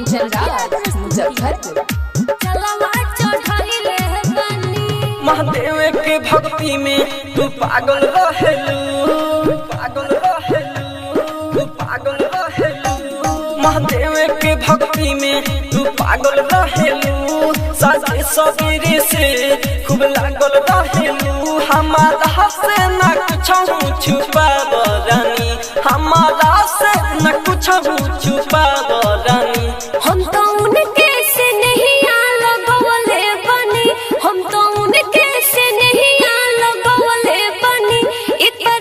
कंचन राज मुजफ्फरपुर। महादेव के भक्ति में तू पागल रहेलू, पागल रहेलू, तू पागल रहेलू। महादेव के भक्ति में तू पागल रहेलू। साजे सवेरे से खूब लागल रहेलू। हमारा से न कुछ छुपाव रानी, हमारा से न कुछ छुपाव रानी। हम तो उनके से नहीं लगवले बनी, हम तो उनके से नहीं लगवले बनी। एक बार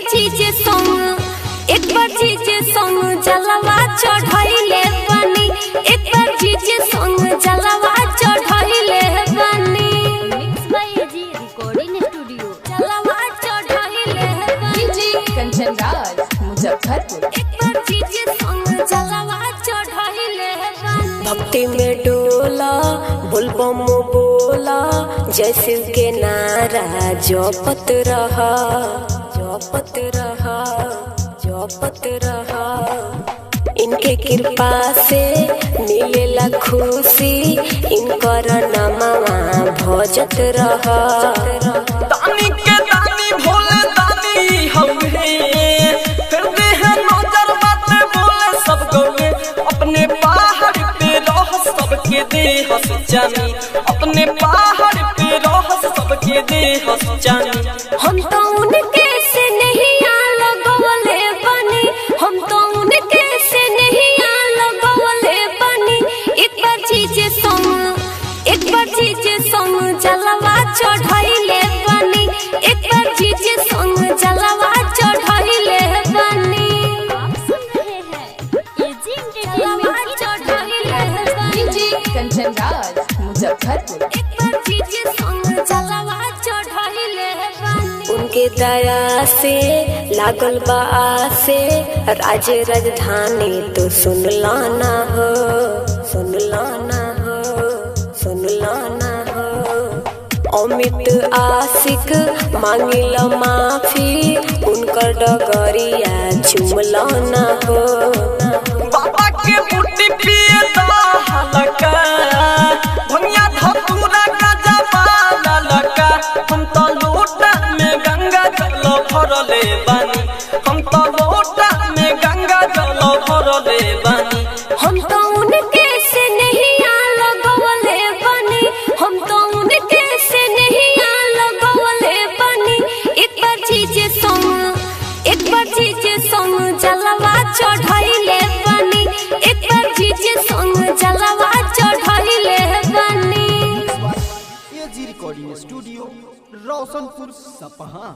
चीजे संग जलवा चढ़ाइले बनी, एक बार चीजे संग जलवा चढ़ाइले बनी। Mix by AG recording studio. जलवा चढ़ाइले बनी डीजे कंचन राज मुजफ्फरपुर। एक बार चीजे संग जलवा चढ़ाइले बनी। भक्ति में डोला बोलबम बोला, जैसे के नारा जपत रहा, जपत रहा, जपत रहा। इनके कृपा से मिलेला खुशी, इनकर नामवा भजत रहा। दानी के दानी भोले दानी हवे, फिर दे है नजर बात बोले सब गवे। अपने पहाड़ पे रह सबके दे हंस जानी, अपने पहाड़ पे रह सबके दे हंस जानी। हम तो उनके से नहीं लगवले बनी, हम तो उनके से नहीं लगवले बनी। एक बार चीजे संग जलवा चढ़ाइले बनी, एक बार चीजे संग जलवा चढ़ाइले बनी। आप सुन रहे हैं एजी एंटरटेनमेंट चढ़ाइले बनी, डीजे कंचन राज मुजफ्फरपुर। एक बार चीजे संग जलवा चढ़ाइले बनी। उनके दया से लागल बा से राज राजधानी तो सुन लाना हो, सुन लाना हो, सुन लाना हो। अमित आशिक मांगिल माफी, उनकर डगरिया चुमलाना हो। बाबा के बूटी पिए हलका, भंगिया धतूरा का जमाना लका। हम तो लोटा में गंगा जल भरले बानी, हम तो लोटा में गंगा जल भरले बानी। हम तो उनके से नहीं लगवले बनी, हम तो उनके से नहीं लगवले बनी। एक बार चीजे संग जलवा चढ़ाइले बनी, एक बार चीजे संग जलवा चढ़ाइले बनी। एजी रिकॉर्डिंग स्टूडियो, रोशनपुर सपहा।